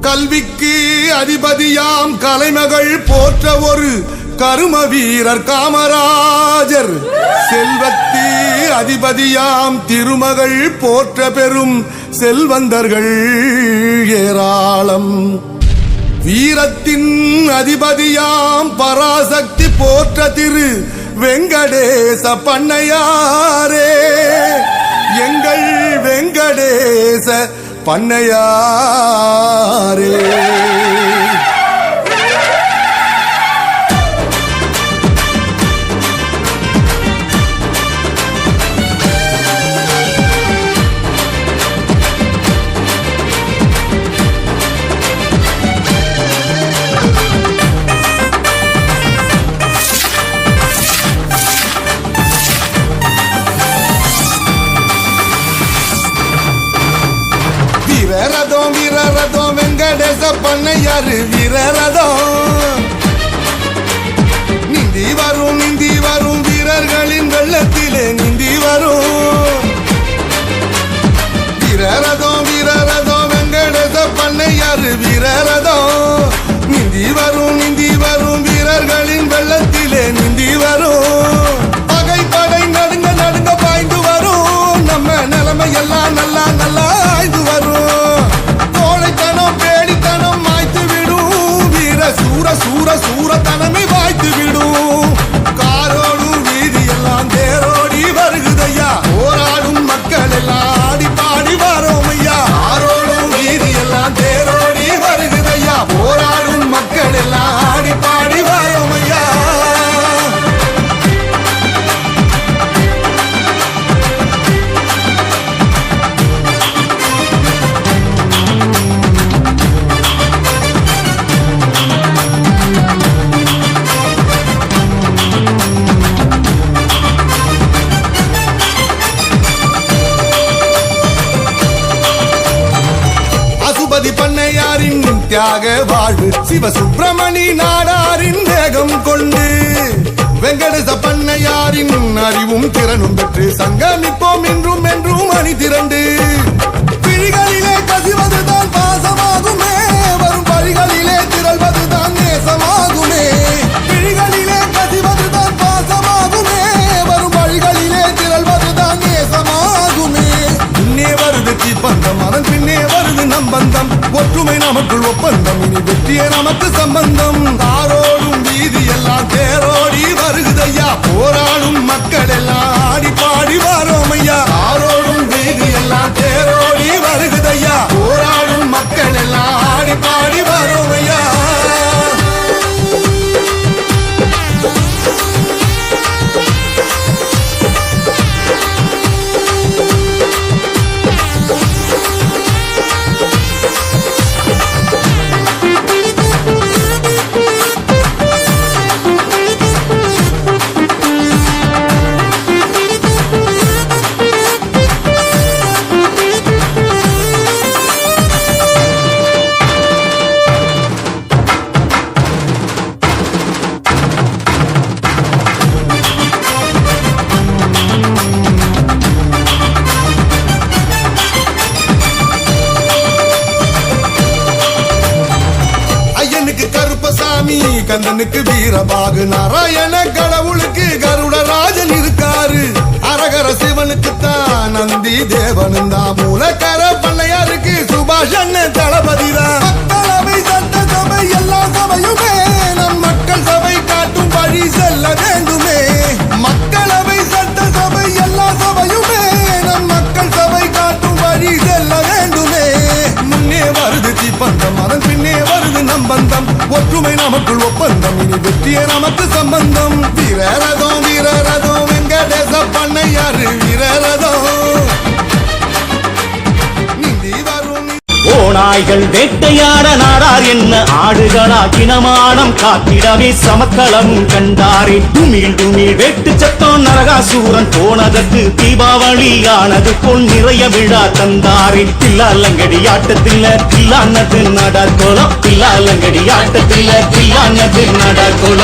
கல்விக்கு அதிபதியாம் கலைமகள் போற்ற ஒரு கரும வீரர் காமராஜர். செல்வத்து அதிபதியாம் திருமகள் போற்ற பெறும் செல்வந்தர்கள் ஏராளம். வீரத்தின் அதிபதியாம் பராசக்தி போற்ற திரு வெங்கடேச பண்ணையாரே. எங்கள் வெங்கடேச பண்ணையாரே. வீரரதம் வீரரதம் வெங்கடேச பண்ணையாரு வீரரதம். நீந்தி வரும் வீரர்களின் வெள்ளத்திலே நீந்தி வரும். வீரரதம் வீரரதம் வெங்கடேச பண்ணையாரு வீரரதம். நீந்தி வரும் வீரர்களின் வெள்ளத்திலே நீந்தி வரும். பகைப்படை நடுங்க நடுங்க பாய்ந்து வரும். நம்ம நிலைமை எல்லாம் நல்லா நல்லா ஆய்ந்து வரும். சூரத்தனமே வாய்த்து விடும். காரோடும் வீதி எல்லாம் தேரோடி வருகுதையா. போராடும் மக்கள் எல்லாம் ஆடி பாடி வரோம் ஐயா. காரோடும் வீதி எல்லாம் தேரோடி வருகுதையா. போராடும் மக்கள் எல்லாம் ஆடி பாடி வரோம் ஐயா. பண்ணையாரின் தியாக வாழ்வு சிவசுப்பிரமணி நாடாரின் வேகம் கொண்டு வெங்கடேச பண்ணையாரின் அறிவும் திறனும் பெற்று சங்கமிப்போம் என்றும் என்றும் அணி திரண்டு. பிழிகளிலே கசிவதுதான் பாசமாகுமே. வரும் பழிகளிலே திரள்வதுதான் நேசமாகுமே. பிழிகளிலே கசிவதுதான் பாசமாகுமே. வரும் பழிகளிலே திரள்வதுதான் நேசமாகுமே. பின்னே வருது தீப்பந்தம் அதன் பின்னே வருது நம்பந்தம். ஒற்றுமை நமக்குள் ஒப்பந்தம் இனி வெற்றியே நமக்கு சம்பந்தம். தாரோடும் வீதி எல்லாம் தேரோடி வருகுதையா. போராடும் மக்கள் எல்லாம் ஆடி பாடி வரோம் ஐயா. தாரோடும் வீதி எல்லாம் தேரோடி வருகுதையா. போராடும் மக்கள் எல்லாம் ஆடி பாடி வரோம் ஐயா. கந்தனுக்கு வீரபாகு நாராயண கடவுளுக்கு கருடராஜன் இருக்காரு. அரகர சிவனுக்கு தான் நந்தி தேவனும் தான். மூலக்கர பண்ணையாருக்கு சுபாஷன் தளபதி தான். மக்களவை சட்டசபை எல்லா சபையுமே நம் மக்கள் சபை காட்டும் வழி செல்ல வேண்டுமே. மக்களவை சட்டசபை எல்லா சபையுமே நம் மக்கள் சபை காட்டும் வழி செல்ல வேண்டுமே. முன்னே வருது தீப்பந்தம் அதன் பின்னே வருது நம்பந்தம். ஒற்றுமை நமக்குள் ஒப்பந்தம் இனி வெற்றியே நமக்கு சம்பந்தம். வீரரதம் வீரரதம் வெங்கடேச பண்ணையாரு வீரரதம். நீந்தி வரும் ஓநாய்கள் வேட்டையாட நாடார் என்ன ஆடுகளாக்கினமானம் காத்திடவே சமக்களம் கண்டாரே. துமிழ் துமிழ் வேட்டு சத்தம் நரகாசூரன் போனதற்கு தீபாவளி ஆனது போல் நிறைய விழா தந்தாரே. தில்லாலங்கடி ஆட்டத்தில் தில்லானது நடார் கோலம். தில்லாலங்கடி ஆட்டத்தில் தில்லானது நடார் கோலம்.